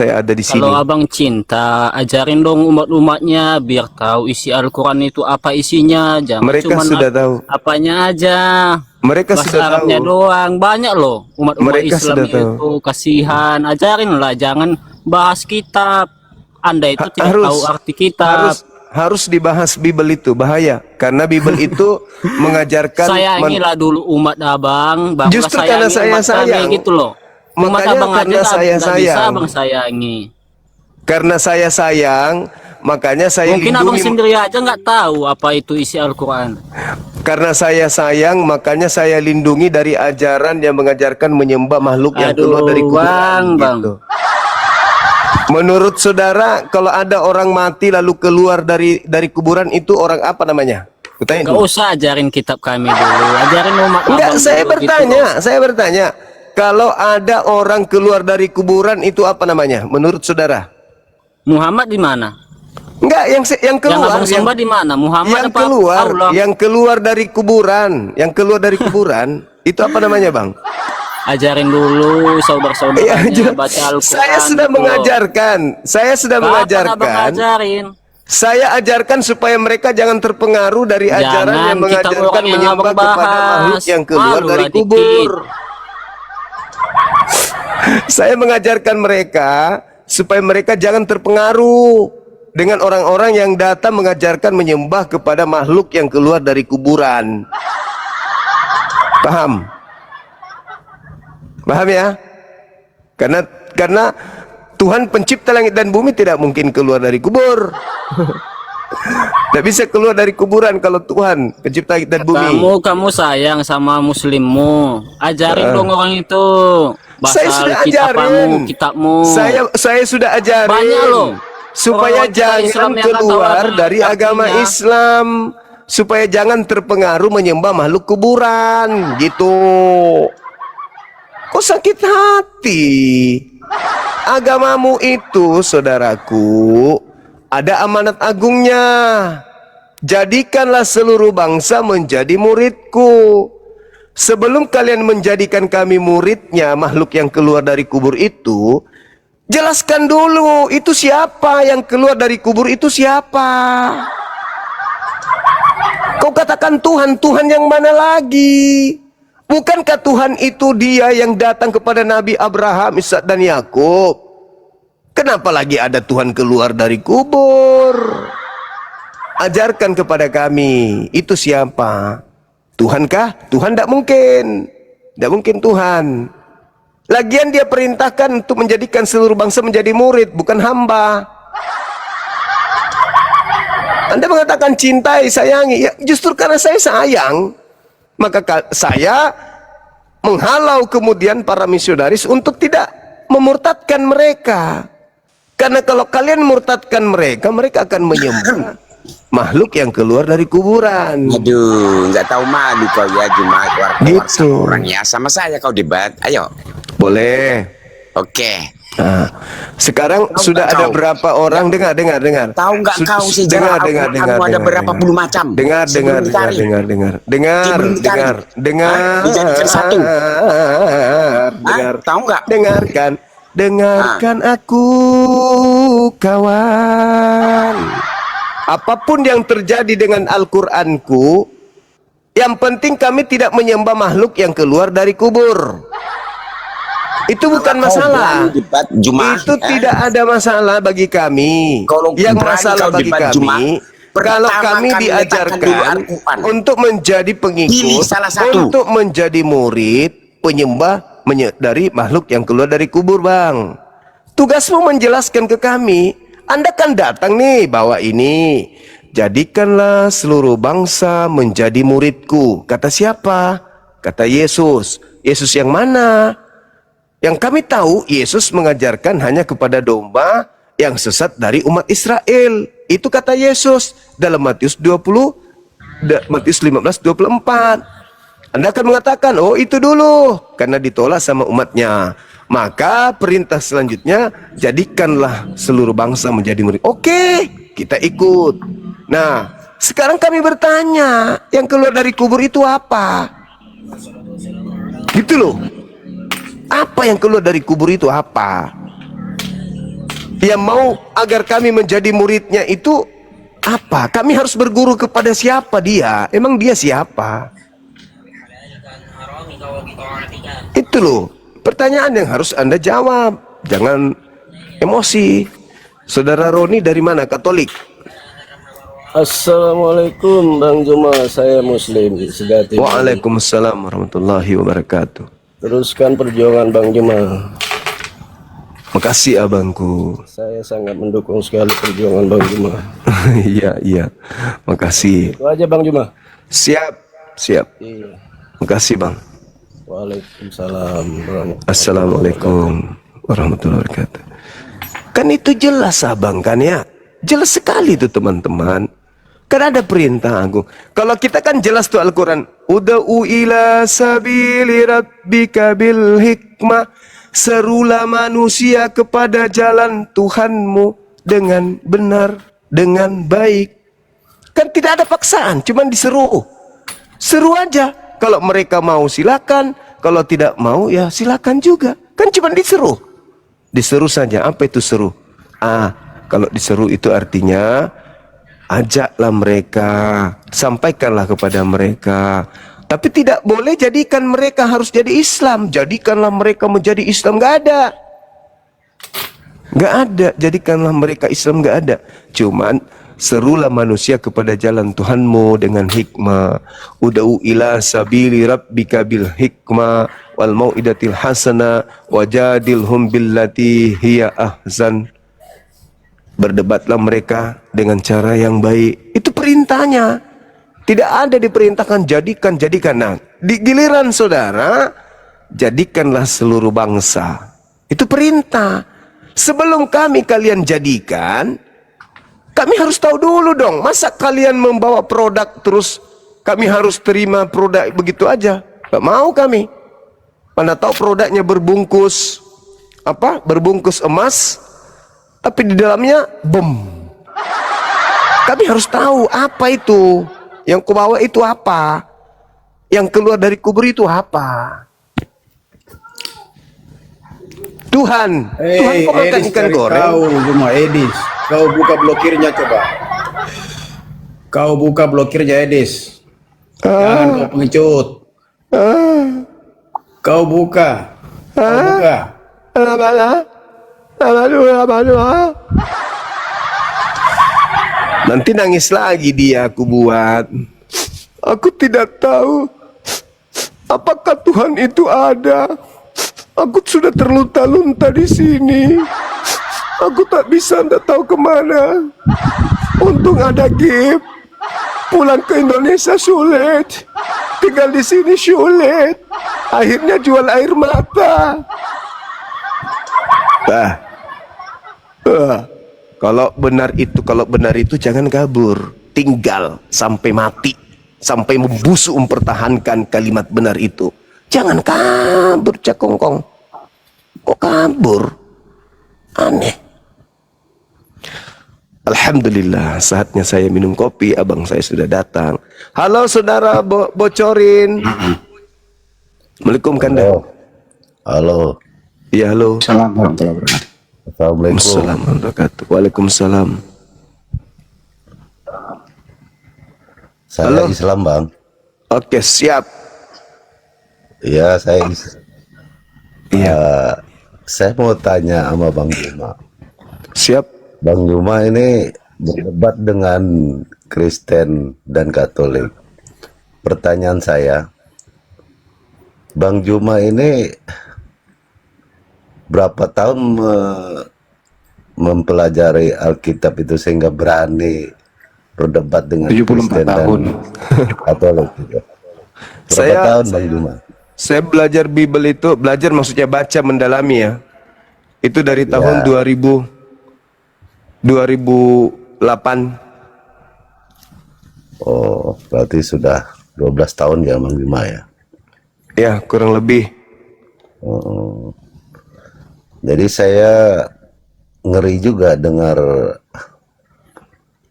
saya ada di Kalau sini. abang cinta, ajarin dong umat-umatnya biar tahu isi Al-Quran itu apa isinya. Jangan Mereka cuma sudah tahu. apanya aja, Mereka bahasa sudah Arabnya tahu. doang. Banyak loh umat-umat Mereka Islam sudah tahu. itu kasihan. Ajarin lah, jangan bahas kitab. Anda itu tidak tahu Harus arti kitab. harus harus dibahas Bible itu, bahaya karena Bible itu mengajarkan Sayangilah dulu umat abang, barulah justru karena sayangi saya umat kami sayang, gitu loh. Umat makanya abang aja karena saya nggak bisa sayang, abang sayangi. karena saya sayang, makanya saya Mungkin abang lindungi. sendiri aja nggak tahu apa itu isi Al-Quran. Karena saya sayang, makanya saya lindungi dari ajaran yang mengajarkan menyembah makhluk yang keluar dari Aduh, kuburan bang. gitu. Menurut saudara, kalau ada orang mati lalu keluar dari kuburan itu orang apa namanya? Kutanya Nggak dulu. usah ajarin kitab kami dulu, ajarin umat Enggak, abang saya dulu gitu bertanya, loh. saya bertanya. Kalau ada orang keluar dari kuburan itu apa namanya? Menurut saudara? Muhammad di mana? Enggak, yang Yang keluar, abang sembah di mana? Muhammad apa Allah? yang keluar dari kuburan, yang keluar dari kuburan itu apa namanya, Bang? Ajarin dulu saudara-saudaranya baca Al-Quran. Saya sudah gitu loh. mengajarkan, saya sudah Kapan abang mengajarkan. ajarin? Saya ajarkan supaya mereka jangan terpengaruh dari ajaran Jangan yang kitab mengajarkan orang yang menyembah abang kepada makhluk bahas. yang keluar Malulah dari dikit. kubur. Saya mengajarkan mereka supaya mereka jangan terpengaruh dengan orang-orang yang datang mengajarkan menyembah kepada makhluk yang keluar dari kuburan. Paham? Paham ya? Karena Tuhan pencipta langit dan bumi tidak mungkin keluar dari kubur. Tidak bisa keluar dari kuburan kalau Tuhan pencipta langit dan bumi. Kamu sayang sama muslimmu, ajarin dong orang itu Saya bahasa sudah kitabmu, ajarin. kitabmu. Saya sudah ajarin. Banyak loh. Supaya Orang-orang kita Islam jangan yang nggak tahu keluar arti- dari agama artinya. Islam, supaya jangan terpengaruh menyembah makhluk kuburan gitu. Kok sakit hati? Agamamu itu, saudaraku, ada amanat agungnya. Jadikanlah seluruh bangsa menjadi muridku. Sebelum kalian menjadikan kami muridnya, makhluk yang keluar dari kubur itu, jelaskan dulu, itu siapa yang keluar dari kubur itu siapa? Kau katakan Tuhan, Tuhan yang mana lagi? Bukankah Tuhan itu dia yang datang kepada Nabi Abraham, Ishak dan Yakub? Kenapa lagi ada Tuhan keluar dari kubur? Ajarkan kepada kami, itu siapa? Tuhankah? Tuhan tidak mungkin. Tidak mungkin Tuhan. Lagian dia perintahkan untuk menjadikan seluruh bangsa menjadi murid, bukan hamba. Anda mengatakan cintai, sayangi. Ya, justru karena saya sayang, maka saya menghalau kemudian para misionaris untuk tidak memurtadkan mereka. Karena kalau kalian murtadkan mereka, mereka akan menyembah makhluk yang keluar dari kuburan. Aduh, nggak tahu malu kau ya, cuma keluar Gitu. sama orang ya. Sama saya kau debat, ayo. Boleh. Oke. Nah, sekarang Tahu sudah nggak ada kau? berapa orang dengar. Tahu nggak kau sejarah Al-Quranmu ada berapa puluh macam? Dengar. Sebelum dicari. Dijadikan satu. Tahu nggak? Dengarkan aku, kawan. Apapun yang terjadi dengan Al-Quranku, yang penting kami tidak menyembah makhluk yang keluar dari kubur. Itu bukan masalah. Itu tidak ada masalah bagi kami. Yang masalah bagi kami, kalau kami diajarkan untuk menjadi pengikut, untuk menjadi murid, penyembah dari makhluk yang keluar dari kubur, Bang. Tugasmu menjelaskan ke kami. Anda kan datang nih bawa ini. Jadikanlah seluruh bangsa menjadi muridku. Kata siapa? Kata Yesus. Yesus yang mana? Yang kami tahu, Yesus mengajarkan hanya kepada domba yang sesat dari umat Israel. Itu kata Yesus dalam Matius 15:24. Anda akan mengatakan, oh itu dulu, karena ditolak sama umatnya. Maka perintah selanjutnya, jadikanlah seluruh bangsa menjadi murid. Oke, kita ikut. Nah, sekarang kami bertanya, yang keluar dari kubur itu apa? Gitu loh. Apa yang keluar dari kubur itu apa? Yang mau agar kami menjadi muridnya itu apa? Kami harus berguru kepada siapa dia? Emang dia siapa? Itu loh pertanyaan yang harus Anda jawab. Jangan emosi. Saudara Roni dari mana? Katolik? Assalamualaikum Bang Juma, saya Muslim sejati. Waalaikumsalam warahmatullahi wabarakatuh. Teruskan perjuangan Bang Juma. Makasih abangku. Saya sangat mendukung sekali perjuangan Bang Juma. Iya. Makasih. Itu aja Bang Juma. Siap. Iya. Makasih bang. Waalaikumsalam. Assalamualaikum warahmatullahi wabarakatuh. Kan itu jelas abang kan ya. Jelas sekali itu teman-teman. Kan ada perintah agung. Kalau kita kan jelas tuh Al-Quran. Ud'u ila sabili rabbika bil hikmah. Serulah manusia kepada jalan Tuhanmu dengan benar, dengan baik. Kan tidak ada paksaan, cuman diseru. Seru aja. Kalau mereka mau silakan, kalau tidak mau ya silakan juga. Kan cuman diseru. Diseru saja. Apa itu seru? Kalau diseru itu artinya ajaklah mereka, sampaikanlah kepada mereka. Tapi tidak boleh jadikan mereka harus jadi Islam. Jadikanlah mereka menjadi Islam. Nggak ada. Jadikanlah mereka Islam, nggak ada. Cuman serulah manusia kepada jalan Tuhanmu dengan hikmah. Ud'u ila sabili rabbika bil hikmah wal mau'idatil hasana wajadilhum billati hiya ahzan. Berdebatlah mereka dengan cara yang baik. Itu perintahnya. Tidak ada diperintahkan jadikan. Nah, di giliran saudara, jadikanlah seluruh bangsa. Itu perintah. Sebelum kalian jadikan, kami harus tahu dulu dong. Masa kalian membawa produk terus kami harus terima produk begitu aja? Gak mau kami. Mana tahu produknya berbungkus berbungkus emas, tapi di dalamnya bom. Kami harus tahu apa itu. Yang ku bawa itu apa? Yang keluar dari kubur itu apa? Tuhan kok makan ikan goreng? Kau cuma Edis. Kau buka blokirnya coba. Kau buka blokirnya Edis. Jangan kau pengecut. Kau buka. Nanti nangis lagi dia aku buat. Aku tidak tahu apakah Tuhan itu ada. Aku sudah terlunta-lunta di sini. Aku tak tahu kemana. Untung ada Gip. Pulang ke Indonesia sulit. Tinggal di sini sulit. Akhirnya jual air mata. Kalau benar itu jangan kabur, tinggal sampai mati, sampai membusuk mempertahankan kalimat benar itu. Jangan kabur, cakongkong. Kok kabur? Aneh. Alhamdulillah, saatnya saya minum kopi. Abang saya sudah datang. Halo saudara, bocorin. Assalamualaikum Kanda. Halo. Iya halo. Assalamualaikum. Assalamualaikum. Waalaikumsalam. Saya Halo. Islam bang. Oke siap. Iya saya. Iya. Saya mau tanya sama Bang Juma. Siap. Bang Juma ini berdebat dengan Kristen dan Katolik. Pertanyaan saya, Bang Juma ini berapa tahun mempelajari Alkitab itu sehingga berani berdebat dengan 74 Kristen tahun. dan Katolik gitu. Berapa Saya- tahun Bang Juma? Saya belajar Bible itu, belajar maksudnya baca mendalami ya. Itu dari tahun 2008. Oh, berarti sudah 12 tahun ya Bang Juma ya. Ya, kurang lebih. Oh. Jadi saya ngeri juga dengar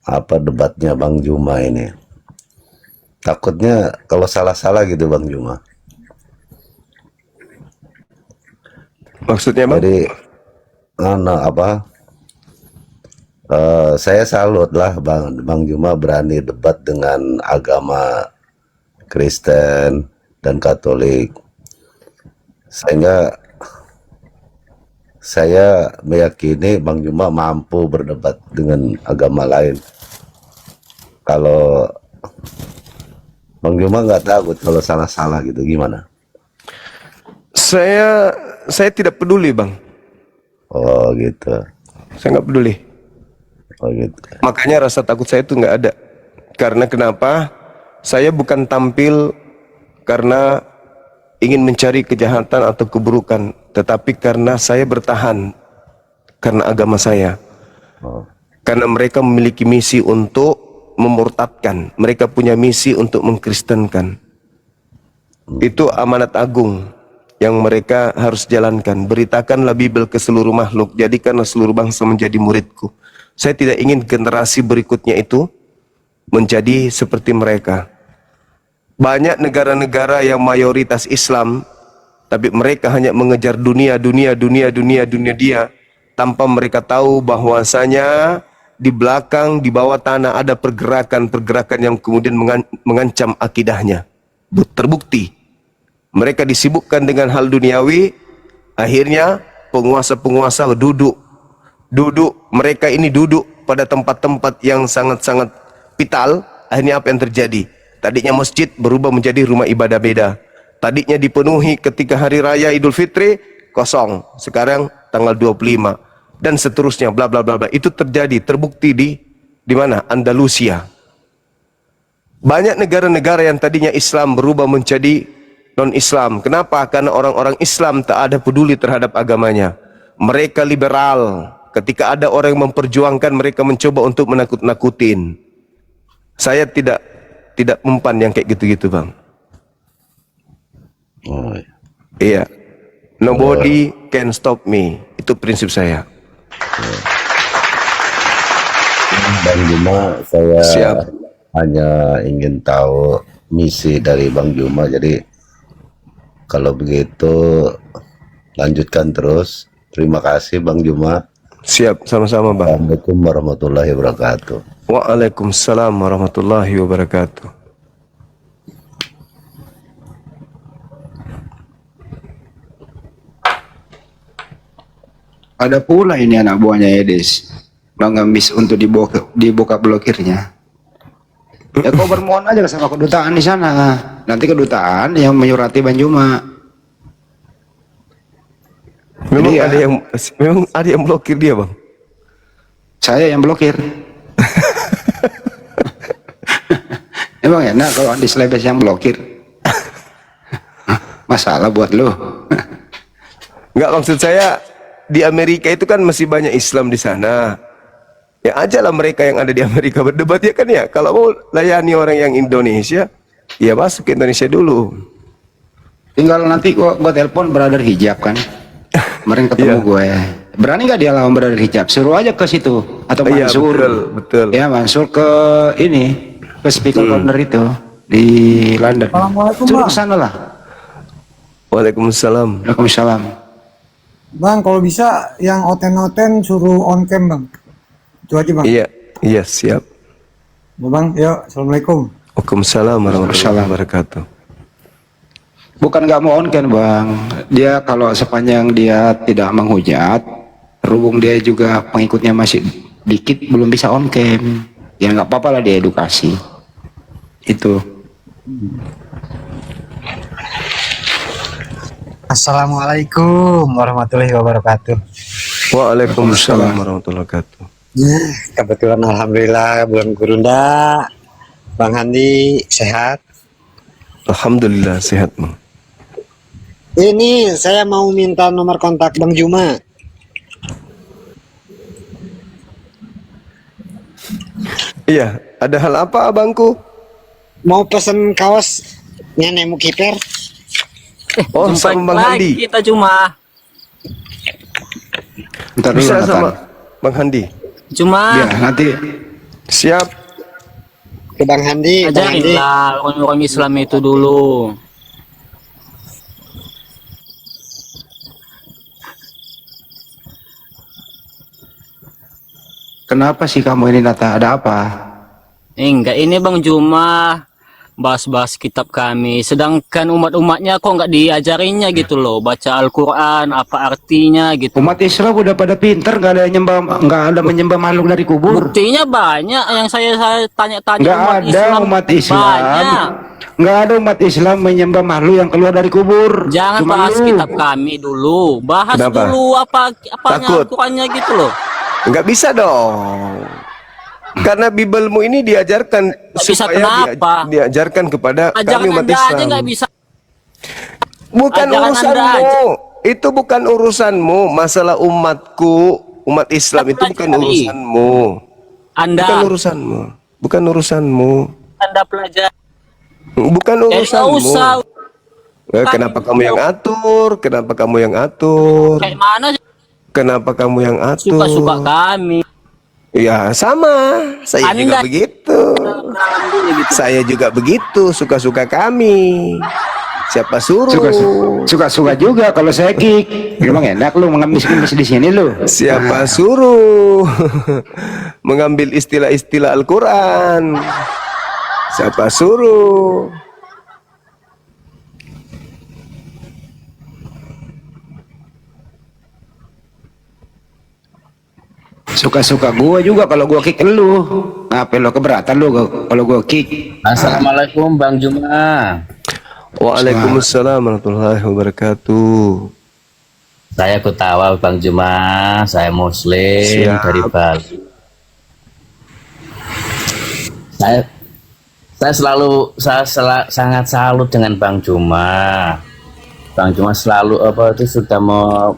apa debatnya Bang Juma ini. Takutnya kalau salah-salah gitu Bang Juma. Maksudnya Bang? Jadi apa? Saya salut lah Bang Juma berani debat dengan agama Kristen dan Katolik, sehingga saya meyakini Bang Juma mampu berdebat dengan agama lain. Kalau Bang Juma nggak takut kalau salah-salah gitu, gimana? Saya tidak peduli, Bang. Oh gitu. Saya nggak peduli. Oh gitu. Makanya rasa takut saya itu nggak ada. Karena kenapa? Saya bukan tampil karena ingin mencari kejahatan atau keburukan, tetapi karena saya bertahan karena agama saya. Oh. Karena mereka memiliki misi untuk memurtadkan, mereka punya misi untuk mengkristenkan. Itu amanat agung yang mereka harus jalankan. Beritakanlah Bible ke seluruh makhluk, jadikanlah seluruh bangsa menjadi muridku. Saya tidak ingin generasi berikutnya itu menjadi seperti mereka. Banyak negara-negara yang mayoritas Islam, tapi mereka hanya mengejar dunia dia, tanpa mereka tahu bahwasanya di belakang, di bawah tanah ada pergerakan-pergerakan yang kemudian mengancam akidahnya. Terbukti mereka disibukkan dengan hal duniawi, akhirnya penguasa-penguasa duduk, mereka ini duduk pada tempat-tempat yang sangat-sangat vital. Akhirnya apa yang terjadi? Tadinya masjid berubah menjadi rumah ibadah beda. Tadinya dipenuhi ketika hari raya Idul Fitri, kosong. Sekarang tanggal 25 dan seterusnya, bla bla bla bla. Itu terjadi, terbukti di mana? Andalusia. Banyak negara-negara yang tadinya Islam berubah menjadi non-Islam. Kenapa? Karena orang-orang Islam tak ada peduli terhadap agamanya. Mereka liberal. Ketika ada orang yang memperjuangkan, mereka mencoba untuk menakut-nakutin. Saya tidak mempan yang kayak gitu-gitu, Bang. Oh, Iya. Nobody can stop me. Itu prinsip saya. Bang Juma, saya Siap. hanya ingin tahu misi dari Bang Juma. Jadi kalau begitu lanjutkan terus. Terima kasih Bang Juma. Siap, sama-sama, Bang. Assalamualaikum warahmatullahi wabarakatuh. Waalaikumsalam warahmatullahi wabarakatuh. Ada pula ini anak buahnya Edis mengemis untuk dibuka blokirnya. Ya kau bermohon aja sama kedutaan di sana. Nanti kedutaan yang menyurati Bang Juma. Memang Jadi ya, memang ada yang blokir dia, Bang. saya yang blokir. Emang enak kalau Andi Slebes yang blokir. Masalah buat lo. Enggak, maksud saya di Amerika itu kan masih banyak Islam di sana. Ya ajalah mereka yang ada di Amerika berdebat ya kan ya. Kalau mau layani orang yang Indonesia, ya masuk ke Indonesia dulu. Tinggal nanti gua telepon brother hijab kan. Kemarin ketemu Iya. gue. Berani nggak dia lawan brother hijab? Suruh aja ke situ atau Iya, Mansur. betul. Ya Mansur ke ini ke speaker corner itu di London. Assalamualaikum, Suruh Bang. ke sana lah. Waalaikumsalam. Waalaikumsalam. Bang, kalau bisa yang oten-oten suruh on cam, Bang. Itu aja, Bang. Iya, siap. Ya, Bang, yuk. Assalamualaikum. Waalaikumsalam warahmatullahi wabarakatuh. Bukan nggak mau on cam Bang. Dia kalau sepanjang dia tidak menghujat, berhubung dia juga pengikutnya masih dikit, belum bisa on cam. Ya nggak apa-apa lah dia edukasi. Itu. Assalamualaikum warahmatullahi wabarakatuh. Waalaikumsalam warahmatullahi wabarakatuh. Ya, kebetulan alhamdulillah bulan Gurunda, Bang Handi sehat. Alhamdulillah sehat, Bang. Ini saya mau minta nomor kontak Bang Juma. Iya, ada hal apa abangku? Mau pesen kaos Nenek Mukiper. Oh, Jumpa sama Bang lagi Handi. kita cuma Ntar dulu Bisa Nathan. sama Bang Handi. Ya nanti Siap. Ke Bang Handi, Bang Handi. ajarinlah orang-orang Islam itu dulu. Kenapa sih kamu ini Nata? Ada apa? Enggak, ini Bang Juma bahas-bahas kitab kami. Sedangkan umat-umatnya kok nggak diajarinnya gitu loh. Baca Al-Quran, apa artinya gitu. Umat Islam udah pada pinter, nggak ada menyembah makhluk dari kubur. Buktinya banyak yang saya tanya-tanya Nggak umat ada Islam. umat Islam. Banyak. Nggak ada umat Islam menyembah makhluk yang keluar dari kubur. Jangan Cuma bahas lu. kitab kami dulu. Bahas Kenapa? dulu apanya Takut. Al-Qurannya gitu loh. Nggak bisa dong. Karena Bibelmu ini diajarkan Nggak bisa, supaya kenapa? diajarkan kepada kami Ajaran umat Anda aja Islam. nggak bisa. Bukan Ajaran Anda urusanmu. aja. Itu bukan urusanmu. Masalah umatku, umat Islam itu bukan Pelajari. urusanmu. Bukan Anda urusanmu. Bukan urusanmu. pelajari. Bukan Jadi nggak urusanmu. usah. Kenapa kamu yang atur? Kenapa kamu yang atur? Kayak mana Kenapa kamu yang atur? suka-suka kami. Ya sama. Saya juga Anda- begitu. Saya juga begitu. Suka-suka kami. Siapa suruh? Suka-suka juga kalau saya kick. Emang enak lu mengemis-ngemis di sini lu. Siapa suruh mengambil istilah-istilah Al-Quran? Siapa suruh? Suka-suka gua juga kalau gua kick lu. Ngapain lo keberatan lu kalau gua kick? Assalamualaikum Bang Juma. Waalaikumsalam warahmatullahi wabarakatuh. Saya Kutawa Bang Juma, saya Muslim Siap. dari Bali. Saya sangat salut dengan Bang Juma. Bang Juma selalu sudah mau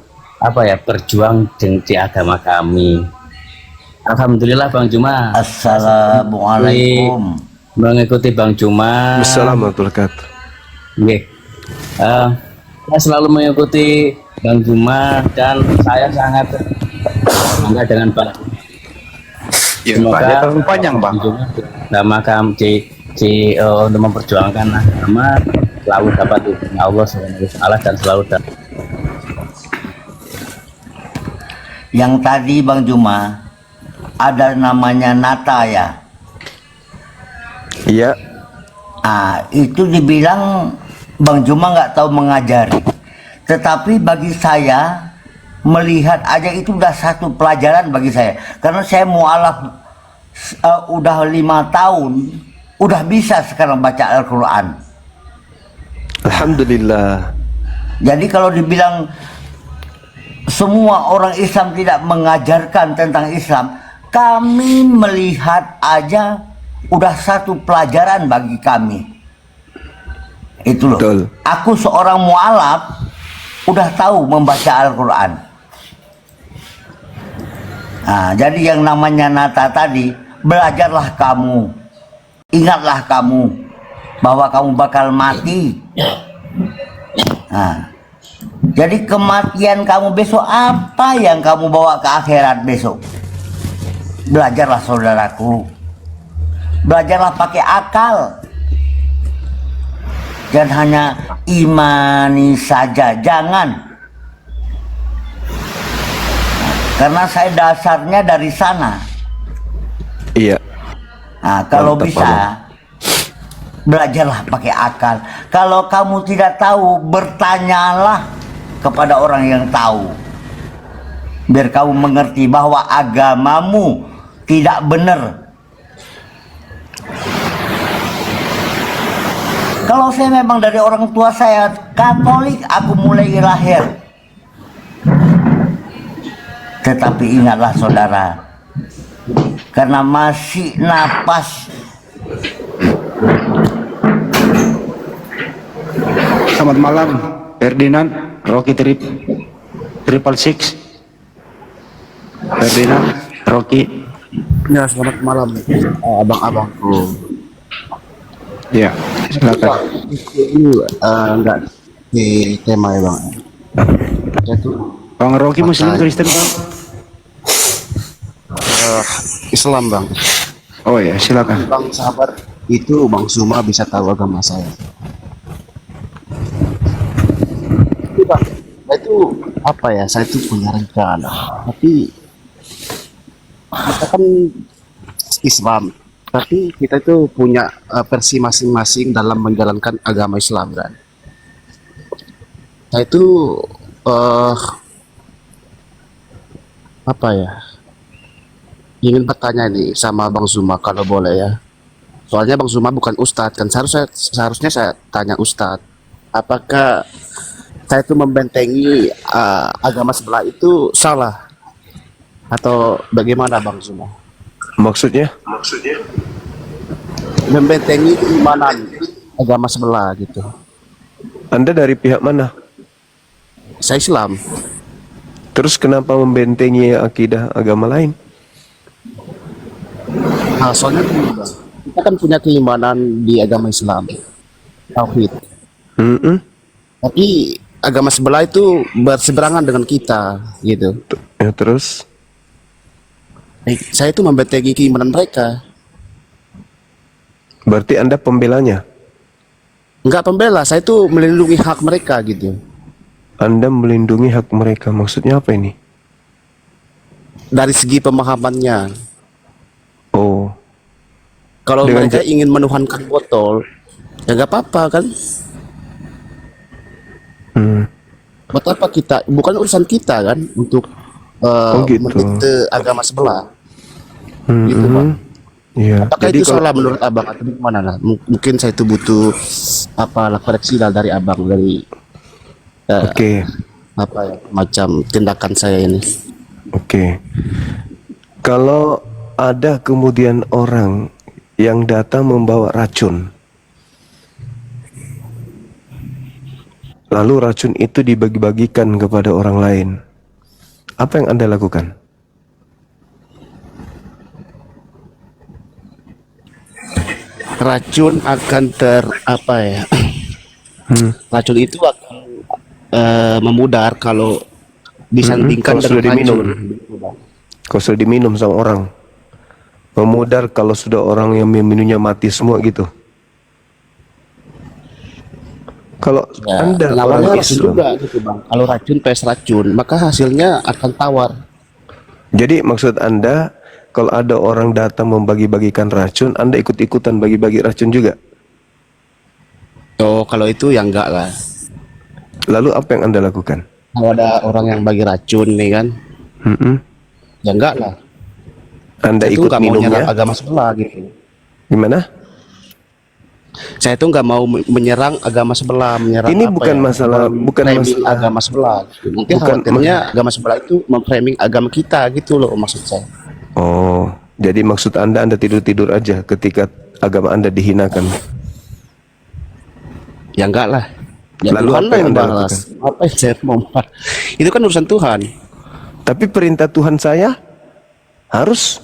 berjuang di agama kami. Alhamdulillah Bang Juma. Assalamualaikum. Mengikuti Bang Juma. Assalamualaikum warahmatullahi wabarakatuh. Oke. Saya selalu mengikuti Bang Juma dan saya sangat bangga dengan Bang. Ya, Semoga panjang Bang. Juma sama kami untuk memperjuangkan agama selalu dapat diridhoi Allah SWT dan selalu dapat. Yang tadi Bang Juma ada namanya Nata ya. Iya. Itu dibilang Bang Juma nggak tahu mengajari. Tetapi bagi saya melihat aja itu udah satu pelajaran bagi saya. Karena saya mualaf udah 5 tahun, udah bisa sekarang baca Al-Quran. Alhamdulillah. Jadi kalau dibilang semua orang Islam tidak mengajarkan tentang Islam, kami melihat aja udah satu pelajaran bagi kami. Itu loh. Betul. Aku seorang mualaf udah tahu membaca Al-Quran. Jadi yang namanya Nata tadi, belajarlah kamu, ingatlah kamu bahwa kamu bakal mati. Jadi kematian kamu besok, apa yang kamu bawa ke akhirat besok? Belajarlah saudaraku, belajarlah pakai akal, dan hanya imani saja, jangan. Karena saya dasarnya dari sana. Iya. Kalau Mantap, bisa, belajarlah pakai akal. Kalau kamu tidak tahu, bertanyalah kepada orang yang tahu. Biar kamu mengerti bahwa agamamu tidak benar. Kalau saya memang dari orang tua saya Katolik, aku mulai lahir. Tetapi ingatlah saudara, karena masih napas. Selamat malam Ferdinand, Rocky Triple Six. Ferdinand, Rocky. Ya, selamat malam abang-abangku. Ya, silakan. Ini enggak di tema ya bang. Itu Bang Rocky Muslim Kristen Bang? Islam bang. Oh ya, silakan. Bang sahabat itu Bang Zuma bisa tahu agama saya. Itu bang, itu apa ya? Saya itu punya rencana, tapi kita kan Islam, tapi kita itu punya versi masing-masing dalam menjalankan agama Islam kan. Nah itu apa ya? Ingin bertanya nih sama Bang Zuma kalau boleh ya. Soalnya Bang Zuma bukan ustadz kan, seharusnya saya tanya ustadz, apakah saya itu membentengi agama sebelah itu salah atau bagaimana Bang Zuma? Maksudnya? Membentengi keimanan agama sebelah gitu. Anda dari pihak mana? Saya Islam. Terus kenapa membentengi akidah agama lain? Nah, soalnya kita kan punya keimanan di agama Islam, tauhid. Tapi agama sebelah itu berseberangan dengan kita, gitu. Ya terus? Saya itu membentengi keimanan mereka. Berarti Anda pembelanya? Enggak pembela, saya itu melindungi hak mereka, gitu. Anda melindungi hak mereka, maksudnya apa ini? Dari segi pemahamannya. Oh. Kalau mereka ingin menuhankan botol, ya nggak apa-apa kan? Buat apa kita? Bukan urusan kita kan untuk gitu. menite agama sebelah. Gitu Pak. Iya. Apakah itu salah menurut Abang atau gimana lah? Mungkin saya itu butuh koreksi lah dari Abang dari apa ya macam tindakan saya ini. Kalau ada kemudian orang yang datang membawa racun, lalu racun itu dibagi-bagikan kepada orang lain, apa yang Anda lakukan? Racun akan racun itu akan memudar kalau disandingkan kalau sudah dengan diminum. racun. Kalau sudah diminum sama orang, memudar kalau sudah orang yang meminumnya mati semua gitu. Kalau Anda orang Islam juga gitu Bang. Kalau racun pes racun, maka hasilnya akan tawar. Jadi maksud Anda, kalau ada orang datang membagi-bagikan racun, Anda ikut-ikutan bagi-bagi racun juga? Oh, kalau itu ya enggak lah. Lalu apa yang Anda lakukan? Kalau ada orang yang bagi racun nih kan, ya enggak lah. Anda saya ikut nggak mau minumnya? nyerang agama sebelah gitu. Gimana? Saya itu nggak mau menyerang agama sebelah, Ini bukan masalah, bukan masalah agama sebelah. Mungkin khawatirnya agama sebelah itu memframing agama kita gitu loh maksud saya. Oh, jadi maksud Anda tidur-tidur aja ketika agama Anda dihinakan? Ya enggak lah. Ya Lalu Tuhan apa yang Anda balas. lakukan? Apa yang saya mau bahas? Itu kan urusan Tuhan. Tapi perintah Tuhan saya harus.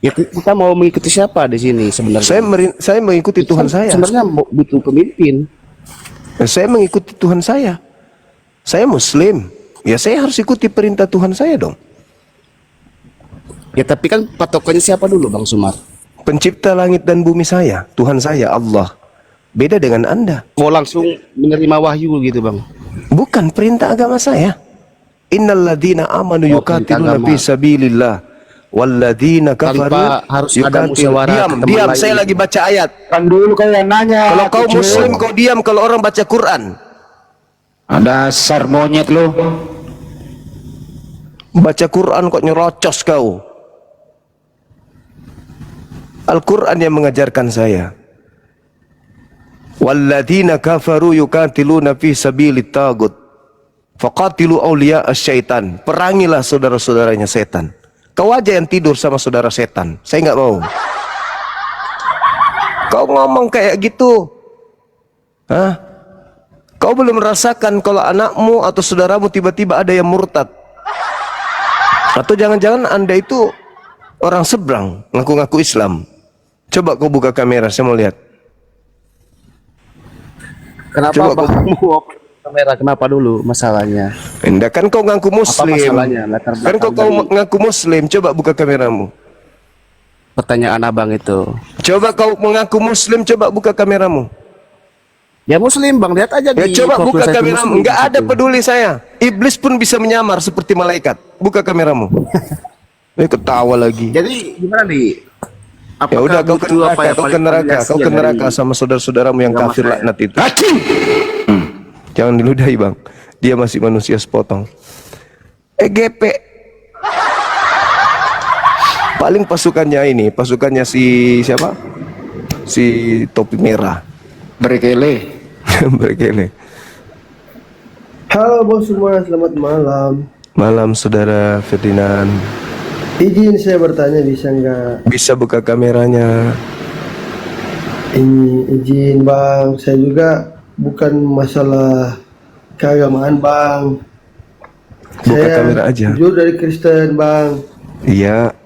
Ya, kita mau mengikuti siapa di sini sebenarnya? Saya mengikuti Tuhan saya. Sebenarnya butuh pemimpin. Saya mengikuti Tuhan saya. Saya Muslim. Ya saya harus ikuti perintah Tuhan saya dong. Ya tapi kan patokannya siapa dulu Bang Sumar? Pencipta langit dan bumi saya, Tuhan saya Allah. Beda dengan Anda. Mau langsung menerima wahyu gitu Bang? Bukan perintah agama saya. Innalladzina amanu yuqatiluna fi sabilillah walladzina kafaru tanpa harus ada musyawarah. Diam, saya lagi baca ayat. Kan dulu kau yang nanya. Kalau kau Muslim kau diam kalau orang baca Quran. Ada dasar monyet lo. Baca Quran kok nyerocos kau. Al-Quran yang mengajarkan saya. Walladzina kafaru yuqatiluna fi sabilit tagut faqatilu awliya asyaitan. Perangilah saudara-saudaranya setan. Kau aja yang tidur sama saudara setan. Saya nggak mau. Kau ngomong kayak gitu. Hah? Kau belum merasakan kalau anakmu atau saudaramu tiba-tiba ada yang murtad. Atau jangan-jangan Anda itu orang seberang, ngaku-ngaku Islam. Coba kau buka kamera, saya mau lihat. Kenapa Coba Bang mau kamera? Kenapa dulu masalahnya? Indah kan kau ngaku Muslim. Apa masalahnya? Kan kau ngaku Muslim. Coba buka kameramu. Pertanyaan Abang itu. Coba kau mengaku Muslim. Coba buka kameramu. Ya Muslim Bang, lihat aja Ya di coba profil buka saya itu kameramu. Muslim Enggak di ada situ. peduli saya. Iblis pun bisa menyamar seperti malaikat. Buka kameramu. Ketawa lagi. Jadi gimana nih? Ya udah, kau ke neraka, kau ke neraka, kau ke neraka sama saudara-saudaramu yang kafir laknat itu. Jangan diludahi bang, dia masih manusia sepotong. EGP. Paling pasukannya ini, pasukannya si siapa? Si topi merah. Berkele. Berkele. Halo bos semua, selamat malam. Malam saudara Ferdinand. Izin saya bertanya, bisa nggak? Bisa buka kameranya. Ini izin bang, saya juga bukan masalah keagamaan bang. Buka Saya kamera aja. jujur dari Kristen bang. Iya.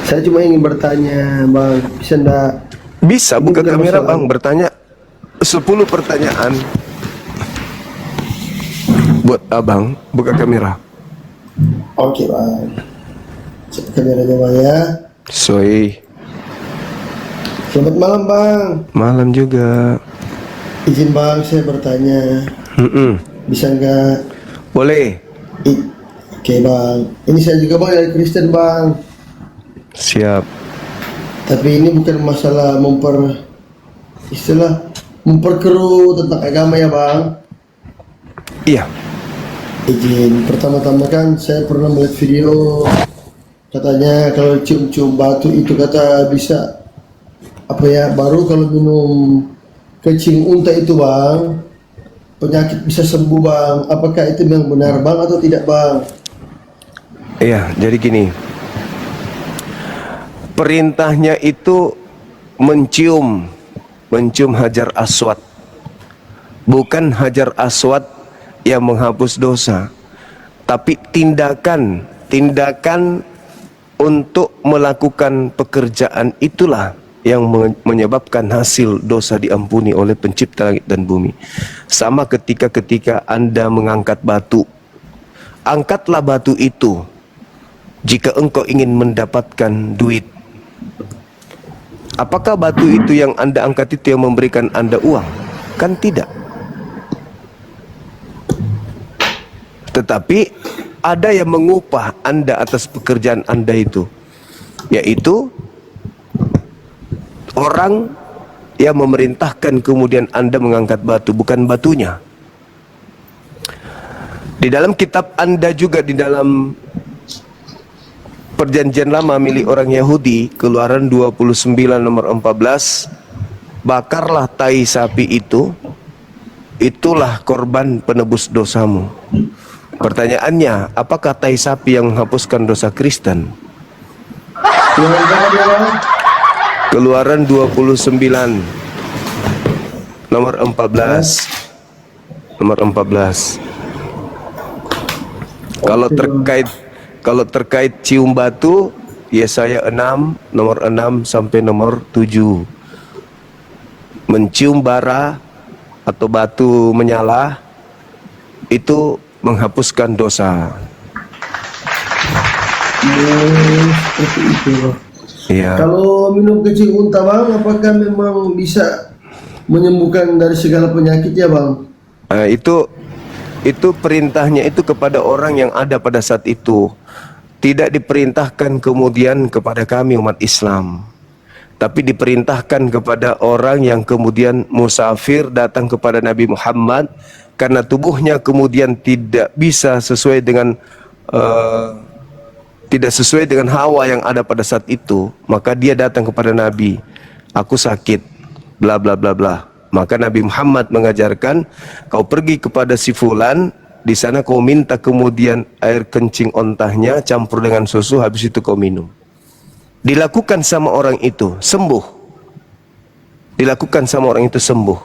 Saya cuma ingin bertanya bang, bisa nggak? Bisa buka bukan kamera masalah. bang, bertanya 10 pertanyaan. Buat abang, buka kamera. Oke bang, cek kameranya bang ya. Soi. Selamat malam bang. Malam juga. Izin bang, saya bertanya, bisa nggak? Boleh. Oke bang, ini saya juga bang dari Kristen bang. Siap. Tapi ini bukan masalah memperkeruh tentang agama ya bang. Iya. Izin, pertama-tama kan saya pernah melihat video katanya kalau cium-cium batu itu kata bisa baru kalau minum kencing unta itu bang, penyakit bisa sembuh bang. Apakah itu yang benar bang atau tidak bang? Iya, jadi gini. Perintahnya itu mencium Hajar Aswad. Bukan Hajar Aswad yang menghapus dosa, tapi tindakan untuk melakukan pekerjaan itulah yang menyebabkan hasil dosa diampuni oleh pencipta langit dan bumi. Sama ketika Anda mengangkat batu, angkatlah batu itu jika engkau ingin mendapatkan duit. Apakah batu itu yang Anda angkat itu yang memberikan Anda uang? Kan tidak. Tetapi ada yang mengupah Anda atas pekerjaan Anda itu, yaitu orang yang memerintahkan kemudian Anda mengangkat batu, bukan batunya. Di dalam kitab Anda juga, di dalam Perjanjian Lama milik orang Yahudi, Keluaran 29 nomor 14, bakarlah tai sapi itu, itulah korban penebus dosamu. Pertanyaannya, apakah tai sapi yang menghapuskan dosa Kristen? Keluaran 29 nomor 14. Kalau terkait cium batu, Yesaya 6 nomor 6 sampai nomor 7. Mencium bara atau batu menyala itu menghapuskan dosa. Seperti itu. Iya. Kalau minum kencing unta bang, apakah memang bisa menyembuhkan dari segala penyakit ya bang? Itu perintahnya itu kepada orang yang ada pada saat itu. Tidak diperintahkan kemudian kepada kami umat Islam, tapi diperintahkan kepada orang yang kemudian musafir datang kepada Nabi Muhammad karena tubuhnya kemudian tidak bisa sesuai dengan hawa yang ada pada saat itu, maka dia datang kepada Nabi, aku sakit, bla bla bla bla. Maka Nabi Muhammad mengajarkan, kau pergi kepada si fulan, di sana kau minta kemudian air kencing ontahnya campur dengan susu, habis itu kau minum. Dilakukan sama orang itu, sembuh. Dilakukan sama orang itu, sembuh.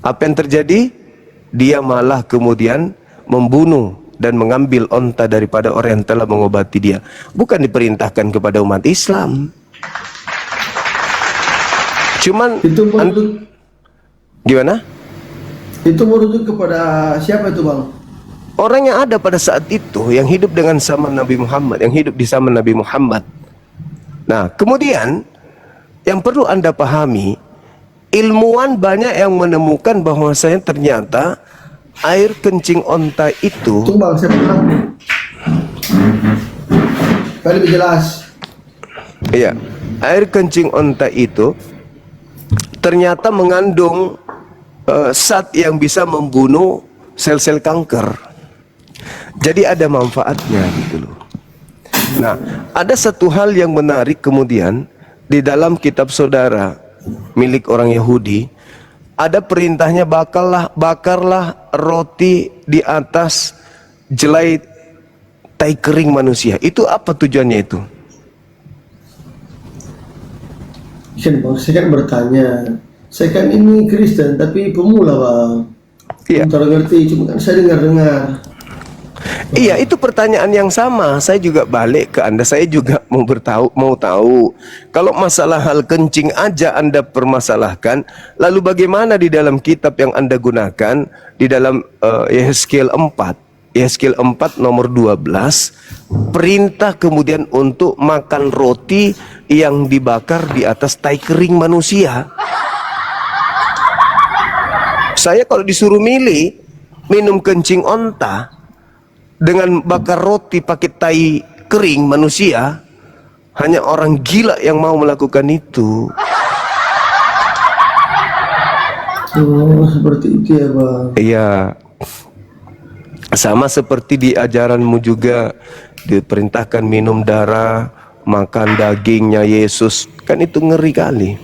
Apa yang terjadi? Dia malah kemudian membunuh dan mengambil onta daripada orang yang telah mengobati dia. Bukan diperintahkan kepada umat Islam. Cuman itu merujuk, gimana? Itu merujuk kepada siapa itu bang? Orang yang ada pada saat itu, yang hidup dengan zaman Nabi Muhammad, yang hidup di zaman Nabi Muhammad. Nah, kemudian yang perlu Anda pahami, ilmuwan banyak yang menemukan bahwasanya ternyata air kencing onta itu, supaya lebih jelas. Iya, air kencing onta itu ternyata mengandung zat yang bisa membunuh sel-sel kanker. Jadi ada manfaatnya gitu loh. Nah, ada satu hal yang menarik kemudian di dalam kitab saudara milik orang Yahudi, ada perintahnya bakarlah roti di atas jelai tai kering manusia. Itu apa tujuannya itu? Bang, saya kan bertanya, saya kan ini Kristen tapi pemula bang. Iya. Belum ngerti, cuma kan saya dengar. Iya, itu pertanyaan yang sama. Saya juga balik ke Anda. Saya juga mau tahu. Kalau masalah hal kencing aja Anda permasalahkan, lalu bagaimana di dalam kitab yang Anda gunakan di dalam Yehezkiel 4? Yehezkiel 4 nomor 12, perintah kemudian untuk makan roti yang dibakar di atas tai kering manusia. Saya kalau disuruh milih minum kencing onta dengan bakar roti pakai tai kering manusia, hanya orang gila yang mau melakukan itu. Oh, seperti itu ya bang. Iya. Sama seperti di ajaranmu juga diperintahkan minum darah, makan dagingnya Yesus. Kan itu ngeri kali.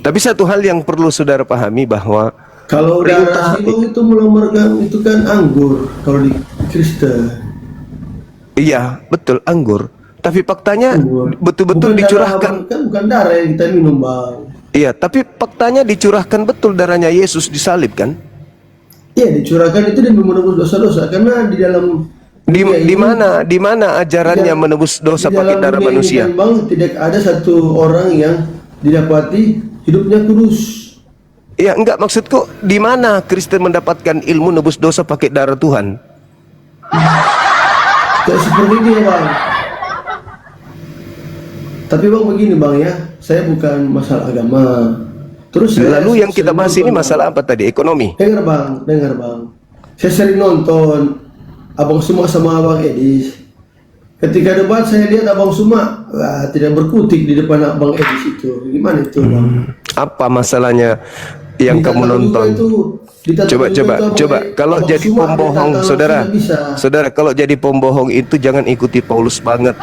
Tapi satu hal yang perlu saudara pahami bahwa kalau darah itu melamarkan itu kan anggur kalau di Kristen. Iya, betul anggur. Tapi faktanya betul-betul dicurahkan. Bukan darah yang kita minum bang. Iya, tapi faktanya dicurahkan betul darahnya Yesus disalib kan? Iya, dicurahkan itu demi menebus dosa-dosa karena di dalam di mana ajarannya menebus dosa pakai darah manusia? Bang, tidak ada satu orang yang didapati hidupnya kudus. Ya enggak, maksudku di mana Kristen mendapatkan ilmu nebus dosa pakai darah Tuhan? Tidak seperti itu ya bang. Tapi bang begini bang ya, saya bukan masalah agama. Terus lalu yang kita bahas ini masalah apa tadi? Ekonomi. Dengar bang. Saya sering nonton Abang Suma sama Abang Edis. Ketika debat saya lihat Abang Suma tidak berkutik di depan Abang Edis itu. Gimana itu bang? Apa masalahnya yang kamu nonton? Coba. Kalau jadi pembohong, saudara, kalau jadi pembohong itu jangan ikuti Paulus banget.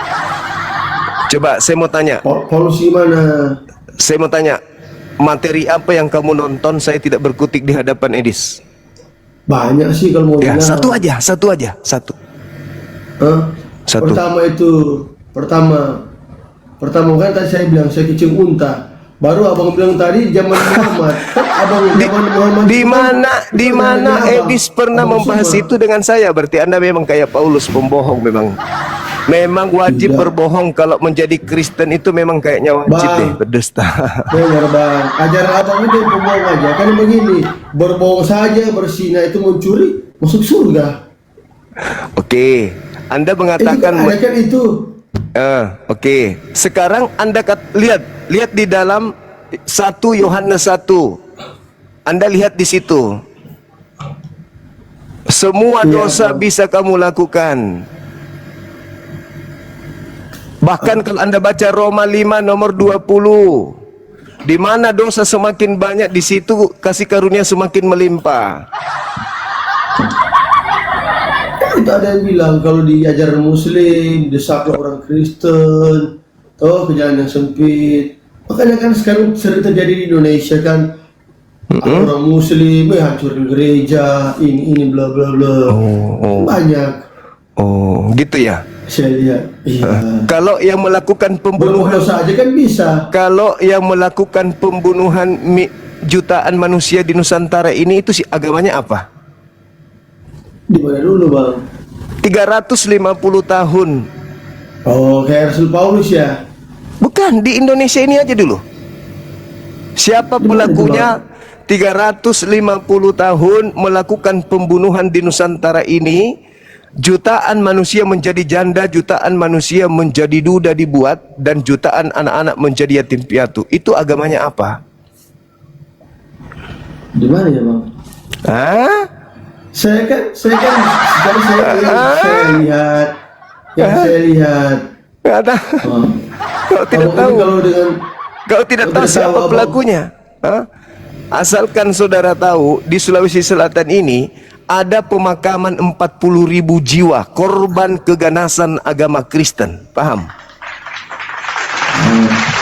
Coba, saya mau tanya. Paulus gimana? Saya mau tanya. Materi apa yang kamu nonton saya tidak berkutik di hadapan Edis? Banyak sih kalau mau ya, bilang. satu aja. Hah? Satu. Pertama kan tadi saya bilang saya kecing unta. Baru abang bilang tadi zaman Muhammad. Di mana Edis pernah membahas itu dengan saya? Berarti Anda memang kayak Paulus, pembohong memang. Memang wajib berbohong kalau menjadi Kristen itu memang kayaknya wajib deh berdusta. Benar bang, ajaran abang itu pembohong aja. Kan begini, berbohong saja berzina itu mencuri masuk surga. Oke, Anda mengatakan itu. Oke. Sekarang Anda lihat di dalam 1 Yohanes 1. Anda lihat di situ. Semua dosa bisa kamu lakukan. Bahkan kalau Anda baca Roma 5 nomor 20, di mana dosa semakin banyak, di situ kasih karunia semakin melimpah. Itu ada yang bilang kalau di ajaran Muslim desaklah orang Kristen, ke jalan yang sempit. Makanya kan sekarang sering terjadi di Indonesia kan, orang Muslim hancurin gereja, ini bla bla bla. Banyak. Oh, gitu ya. Saya lihat. Iya. Kalau yang melakukan pembunuhan dosa aja kan bisa. Kalau yang melakukan pembunuhan jutaan manusia di Nusantara ini itu agamanya apa? Di mana dulu, Bang? 350 tahun. Oh, kayak Rasul Paulus ya? Bukan, di Indonesia ini aja dulu. Siapa pelakunya? 350 tahun melakukan pembunuhan di Nusantara ini. Jutaan manusia menjadi janda, jutaan manusia menjadi duda dibuat, dan jutaan anak-anak menjadi yatim piatu. Itu agamanya apa? Di mana ya, Bang? Saya lihat, Nggak tahu. Kau tidak tahu. Kau tidak tahu siapa pelakunya. Hah? Asalkan saudara tahu, di Sulawesi Selatan ini ada pemakaman 40.000 jiwa korban keganasan agama Kristen. Paham?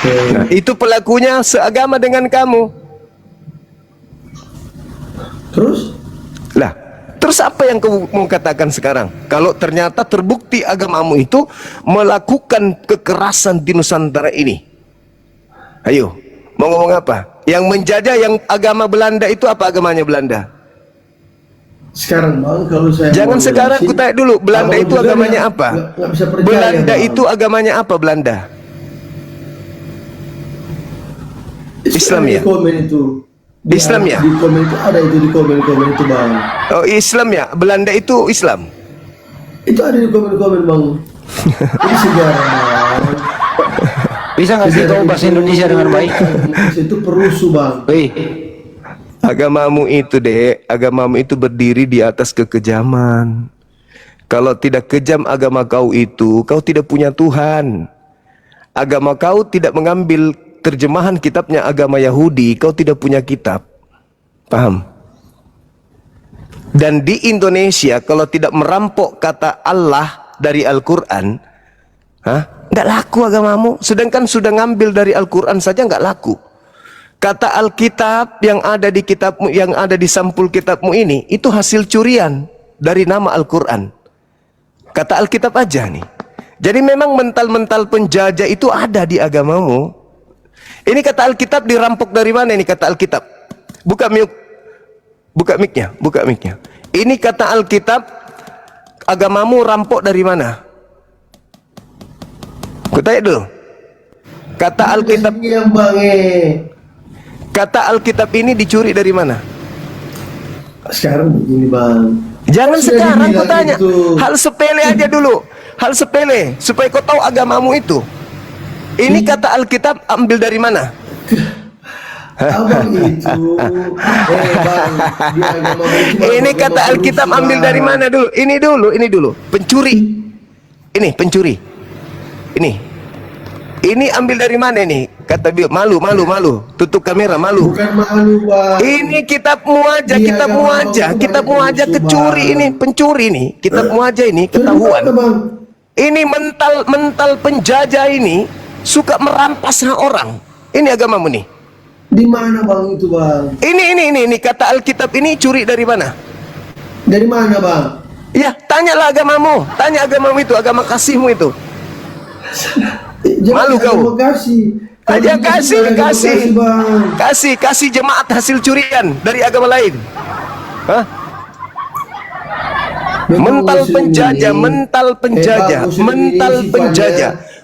Nah, itu pelakunya seagama dengan kamu. Terus apa yang kamu mau katakan sekarang? Kalau ternyata terbukti agamamu itu melakukan kekerasan di Nusantara ini. Ayo, mau ngomong apa? Yang menjajah yang agama Belanda itu apa agamanya Belanda? Sekarang bang, kalau saya jangan sekarang, aku tanya dulu, Belanda itu agamanya apa? Nggak bisa percaya, Belanda bang. itu agamanya apa Belanda? Islam ya? Di komen itu. Islam ya? Di komen itu ada itu di komen itu bang. Oh Islam ya? Belanda itu Islam? Itu ada di komen bang. Itu sejarah bang. Bisa nggak sih tahu bahasa Indonesia dengan baik? Itu perusuh bang. Agamamu itu agamamu itu berdiri di atas kekejaman. Kalau tidak kejam agama kau itu, kau tidak punya Tuhan. Agama kau tidak mengambil terjemahan kitabnya agama Yahudi, kau tidak punya kitab. Paham? Dan di Indonesia kalau tidak merampok kata Allah dari Al-Quran, nggak laku agamamu. Sedangkan sudah ngambil dari Al-Quran saja nggak laku. Kata Alkitab yang ada di kitabmu, yang ada di sampul kitabmu ini, itu hasil curian dari nama Al-Quran. Kata Alkitab aja nih. Jadi memang mental-mental penjajah itu ada di agamamu. Ini kata Alkitab dirampok dari mana ini kata Alkitab? Buka mic-nya, buka mic-nya. Ini kata Alkitab, agamamu rampok dari mana? Kutanya dulu. Kata Alkitab kata Alkitab ini dicuri dari mana? Sekarang begini bang. Jangan Sudah sekarang, dibilang kutanya. itu. Hal sepele aja dulu. Hal sepele supaya kau tahu agamamu itu. Ini kata Alkitab ambil dari mana? Abang itu. Bang, dia agama Ini kata Alkitab ambil dari mana dulu? Ini dulu. Pencuri. Ini pencuri. Ini ambil dari mana ini? Kata Bill, malu. Tutup kamera, malu. Bukan malu, Bang. Ini kitabmu aja, kitabmu aja kecuri ini, pencuri ini. Kitabmu aja ini ketahuan. Ini mental penjajah ini suka merampas hak orang. Ini agamamu nih. Di mana Bang itu, Bang? Ini kata Alkitab ini curi dari mana? Dari mana, Bang? Ya, tanyalah agamamu. Tanya agamamu itu, agama kasihmu itu. Malu kau. Aja kasih jemaat hasil curian dari agama lain. Hah? Mental penjajah,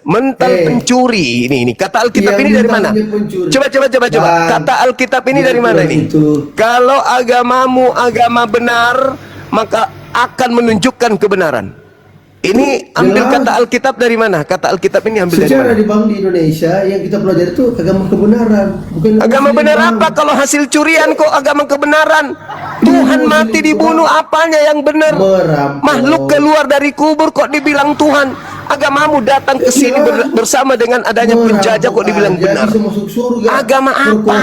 mental pencuri ini kata Alkitab ini dari mana? Coba. Kata Alkitab ini dari mana ini? Kalau agamamu agama benar, maka akan menunjukkan kebenaran. Ini ambil kata Alkitab dari mana? Kata Alkitab ini ambil dari mana? Secara di Indonesia yang kita pelajari itu agama kebenaran, bukan agama benar apa? Kalau hasil curian kok agama kebenaran? Tuhan mati dibunuh, apanya yang benar? Makhluk keluar dari kubur kok dibilang Tuhan? Agamamu datang ke sini bersama dengan adanya penjajah kok dibilang benar? Agama apa?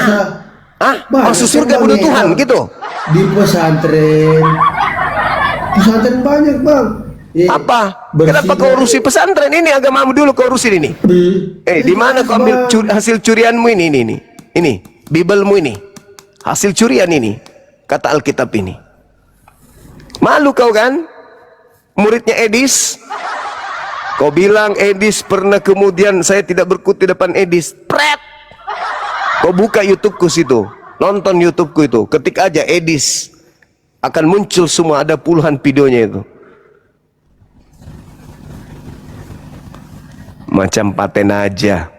Masuk surga bunuh Tuhan gitu? Di pesantren banyak Bang. Apa? Kenapa kau urusi pesantren ini? Agamamu dulu kau urusin ini. Di mana kau ambil hasil curianmu ini? Ini Bibelmu ini. Hasil curian ini. Kata Alkitab ini. Malu kau kan? Muridnya Edis. Kau bilang Edis pernah kemudian saya tidak berkutik depan Edis. Pret. Kau buka YouTubeku situ. Nonton YouTubeku itu. Ketik aja Edis. Akan muncul semua, ada puluhan videonya itu. Macam paten aja.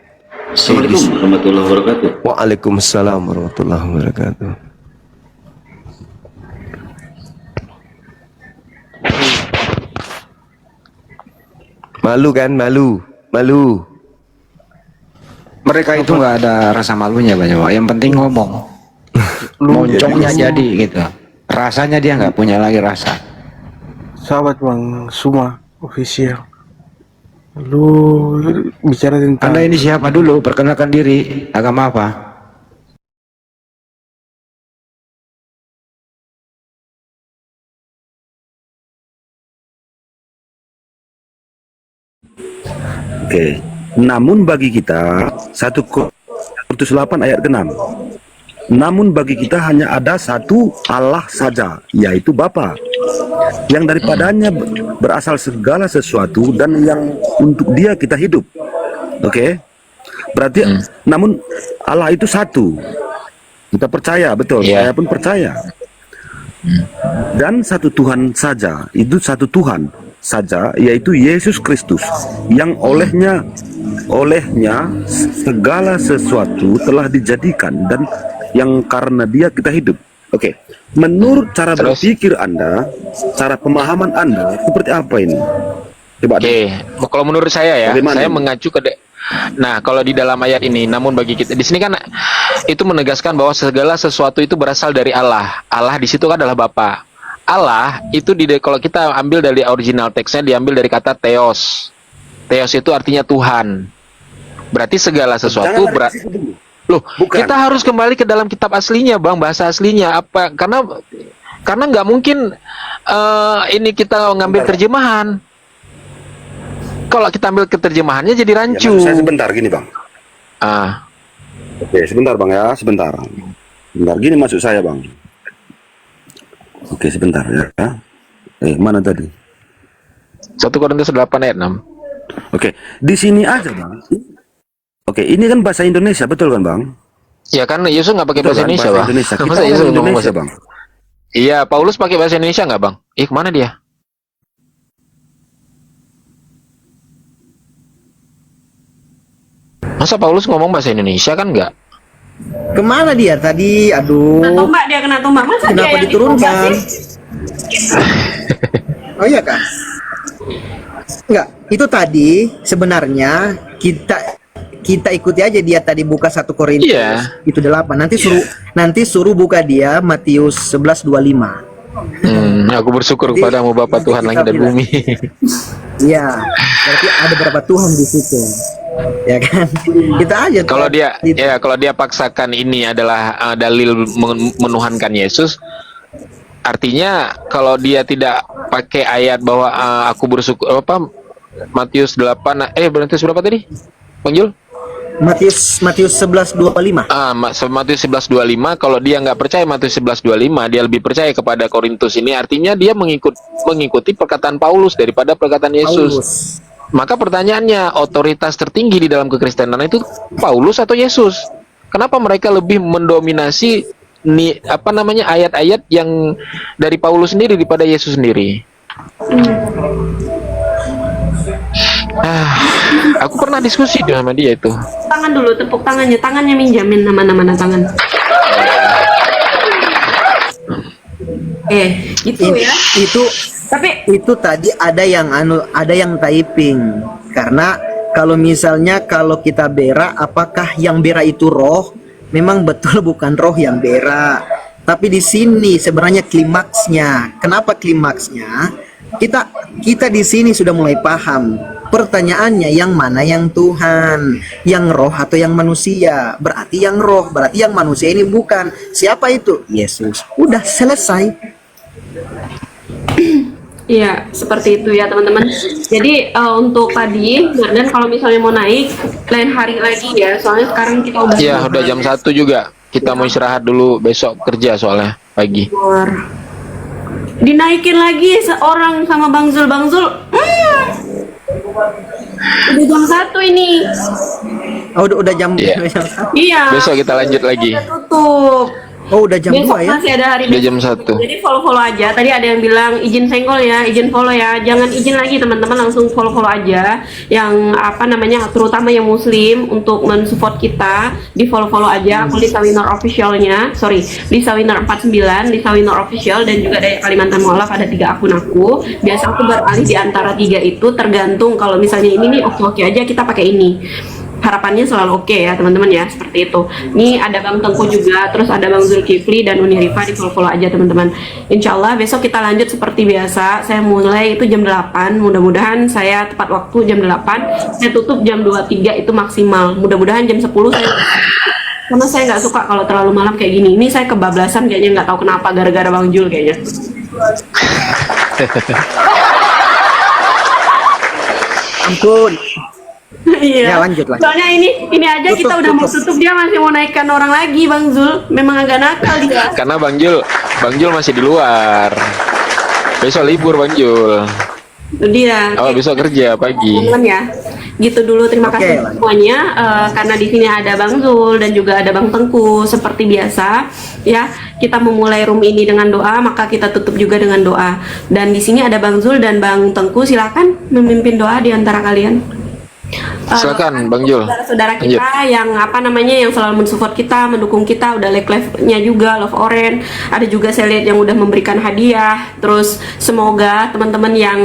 Assalamualaikum warahmatullahi wabarakatuh. Waalaikumsalam warahmatullahi wabarakatuh. Malu kan? Malu. Mereka itu nggak ada rasa malunya banyak. Yang penting ngomong. Moncongnya jadi gitu. Rasanya dia nggak punya lagi rasa. Sahabat Bang Suma official. Lu bicara tentang Anda ini siapa dulu? Perkenalkan diri. Agama apa? Oke. Namun bagi kita 1 Korintus 8 ayat ke-6. Namun bagi kita hanya ada satu Allah saja, yaitu Bapa, yang daripadanya berasal segala sesuatu dan yang untuk Dia kita hidup. Oke. Berarti namun Allah itu satu. Kita percaya, betul. Saya pun percaya. Dan satu Tuhan saja, itu satu Tuhan saja, yaitu Yesus Kristus, yang olehnya segala sesuatu telah dijadikan dan yang karena Dia kita hidup. Oke. Menurut cara berpikir Anda, cara pemahaman Anda seperti apa ini? Coba. Kalau menurut saya ya, bagaimana saya ini? mengacu ke nah, kalau di dalam ayat ini, namun bagi kita di sini kan itu menegaskan bahwa segala sesuatu itu berasal dari Allah. Allah di situ kan adalah Bapa. Allah itu kalau kita ambil dari original teksnya diambil dari kata theos. Theos itu artinya Tuhan. Berarti segala sesuatu Loh, kita harus kembali ke dalam kitab aslinya, Bang, bahasa aslinya apa? Karena nggak mungkin ini kita ngambil terjemahan. Kalau kita ambil terjemahannya jadi rancu. Ya, saya sebentar gini, Bang. Oke, sebentar, Bang ya, sebentar. Sebentar, gini maksud saya, Bang. Oke, sebentar ya. Mana tadi? 1 Korintus 8 ayat 6. Oke, di sini aja, Bang. Oke, ini kan bahasa Indonesia, betul kan, Bang? Ya kan Yesus nggak pakai Betul bahasa kan, Indonesia, bahasa Bang. Indonesia. Kita Masa orang Yesus ngomong Indonesia, bahasa- Bang. Iya, Paulus pakai bahasa Indonesia nggak, Bang? Kemana dia? Masa Paulus ngomong bahasa Indonesia kan nggak? Kemana dia tadi? Aduh. Kena tombak dia, kena tombak. Masa Kenapa dia yang diturunkan? ditombak sih? Oh iya kan? Enggak, itu tadi sebenarnya kita ikuti aja dia tadi buka 1 Korintus itu 8. Nanti suruh buka dia Matius 11:25. Aku bersyukur kepadamu Bapa Tuhan langit dan bumi. Iya, berarti ada berapa Tuhan di situ. Ya kan? Kita aja. Kalau dia paksakan ini adalah dalil menuhankan Yesus, artinya kalau dia tidak pakai ayat bahwa aku bersyukur Matius 8 Matius berapa tadi? Panggil? Matius 11:25. Matius 11:25. Kalau dia nggak percaya Matius 11:25, dia lebih percaya kepada Korintus ini. Artinya dia mengikuti perkataan Paulus daripada perkataan Yesus. Maka pertanyaannya, otoritas tertinggi di dalam kekristenan itu Paulus atau Yesus? Kenapa mereka lebih mendominasi ayat-ayat yang dari Paulus sendiri daripada Yesus sendiri? Aku pernah diskusi sama dia itu. Tangan dulu, tepuk tangannya minjamin nama-nama tangan. Gitu ya. Itu tadi ada yang typing. Karena kalau kita berak, apakah yang berak itu roh? Memang betul bukan roh yang berak. Tapi di sini sebenarnya klimaksnya. Kenapa klimaksnya? Kita di sini sudah mulai paham. Pertanyaannya yang mana yang Tuhan, yang roh atau yang manusia? Berarti yang roh, berarti yang manusia ini bukan. Siapa itu? Yesus. Udah selesai. Iya, seperti itu ya teman-teman. Jadi untuk tadi, dan kalau misalnya mau naik lain hari lagi ya, soalnya sekarang kita udah. Iya, udah jam 1 juga. Kita mau istirahat dulu, besok kerja soalnya pagi. Dinaikin lagi seorang sama Bang Zul. Udah jam 1 ini. Udah jam. Iya. Besok kita lanjut lagi. Udah tutup. Oh, udah jam 2 ya? Masih ada hari Udah jam 1. Jadi follow aja. Tadi ada yang bilang izin senggol ya, izin follow ya. Jangan izin lagi teman-teman, langsung follow aja. Yang terutama yang muslim untuk mensupport kita, di follow aja. Aku Lisa Winner officialnya, Lisa Winner 49, Lisa Winner official, dan juga dari Kalimantan Mualaf ada 3 akun aku. Biasa aku beralih di antara 3 itu, tergantung kalau misalnya ini nih oke aja kita pakai ini. harapannya selalu oke ya teman-teman ya, seperti itu. Ini ada Bang Tengku juga, terus ada Bang Zulkifli dan Uni Rifa, di follow aja teman-teman. Insya Allah besok kita lanjut seperti biasa. Saya mulai itu jam 8, mudah-mudahan saya tepat waktu jam 8, saya tutup jam 23 itu maksimal. Mudah-mudahan jam 10 saya, karena saya nggak suka kalau terlalu malam kayak gini. Ini saya kebablasan kayaknya, nggak tahu kenapa, gara-gara Bang Jul kayaknya. Ampun. Iya. Ya, lanjut. Soalnya ini aja kita udah mau tutup, dia masih mau naikkan orang lagi, Bang Zul. Memang agak nakal dia. Karena Bang Jul masih di luar. Besok libur Bang Jul. Itu dia. Oh, besok kerja pagi. Teman ya. Gitu dulu, terima kasih semuanya. Karena di sini ada Bang Zul dan juga ada Bang Tengku, seperti biasa ya. Kita memulai room ini dengan doa, maka kita tutup juga dengan doa. Dan di sini ada Bang Zul dan Bang Tengku, silakan memimpin doa di antara kalian. Silakan Bang Jul. Saudara kita yang yang selalu mensupport kita, mendukung kita, udah live-nya juga, Love Oren. Ada juga saya lihat yang udah memberikan hadiah. Terus semoga teman-teman yang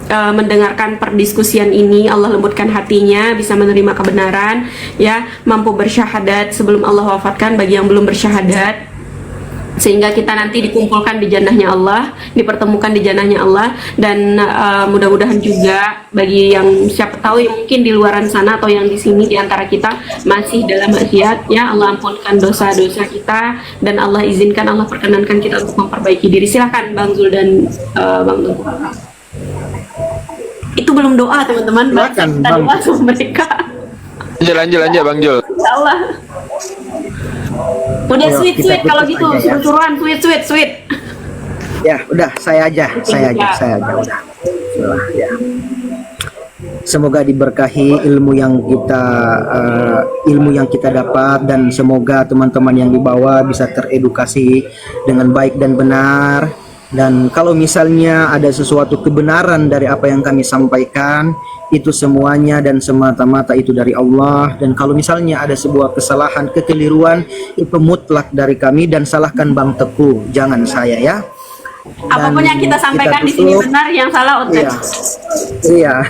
mendengarkan perdiskusian ini Allah lembutkan hatinya, bisa menerima kebenaran ya, mampu bersyahadat sebelum Allah wafatkan bagi yang belum bersyahadat, sehingga kita nanti dikumpulkan di jannahnya Allah, dipertemukan di jannahnya Allah. Dan mudah-mudahan juga bagi yang siapa tahu yang mungkin di luaran sana atau yang di sini di antara kita masih dalam maksiat ya, Allah ampunkan dosa-dosa kita dan Allah izinkan, Allah perkenankan kita untuk memperbaiki diri. Silakan Bang Zul dan Bang Tengku. Itu belum doa teman-teman, silakan kita doa sama mereka. Lanjut Bang Jul. Insyaallah. Udah sweet kalau gitu, suruh-suruhan sweet. Ya, udah saya aja udah. Ya. Semoga diberkahi ilmu yang kita dapat, dan semoga teman-teman yang dibawa bisa teredukasi dengan baik dan benar. Dan kalau misalnya ada sesuatu kebenaran dari apa yang kami sampaikan, itu semuanya dan semata-mata itu dari Allah. Dan kalau misalnya ada sebuah kesalahan, kekeliruan, itu mutlak dari kami, dan salahkan Bang Teguh, jangan saya ya. Apapun yang kita sampaikan di sini benar, yang salah otak. Iya.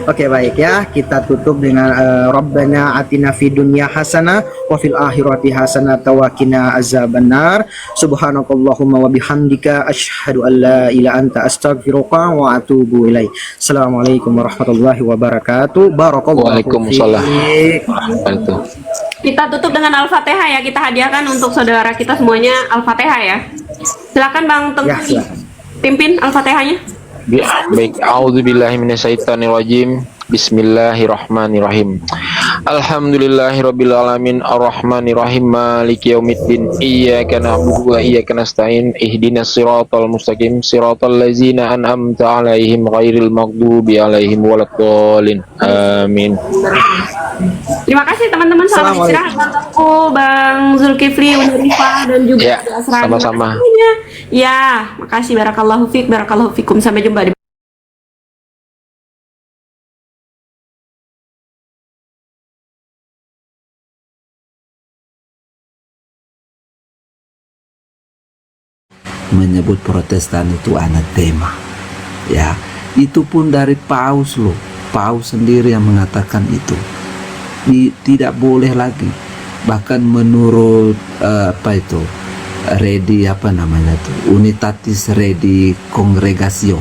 Oke, baik ya, kita tutup dengan Rabbana atina fid dunya hasanah wa fil akhirati hasanah wa qina azabannar. Subhanakallahumma wa bihamdika asyhadu an la ilaha anta astaghfiruka wa atubu ilaik. Assalamualaikum warahmatullahi wabarakatuh. Barakallahu. Waalaikumsalam. Kita tutup dengan Al-Fatihah ya, kita hadiahkan untuk saudara kita semuanya Al-Fatihah ya. Silakan Bang Tengku pimpin Al-Fatihahnya. Baik, a'udzubillahi minasyaitonirrajim. Bismillahirrahmanirrahim. Alhamdulillahirabbil alamin arrahmanirrahim maliki yaumiddin iyyaka na'budu wa iyyaka nasta'in ihdinas siratal mustaqim siratal ladzina an'amta 'alaihim ghairil maghdubi 'alaihim waladdallin. Amin. Terima kasih teman-teman, selamat istirahat Bang Tengku, Bang Zulkifli, Uni Rifa dan juga ya, sama-sama. Ya, makasih, barakallahu fiik, barakallahu fikum. Sampai jumpa di menyebut Protestan itu anatema. Ya, itu pun dari Paus loh. Paus sendiri yang mengatakan itu. Tidak boleh lagi. Bahkan menurut Redi Unitatis Redi Congregatio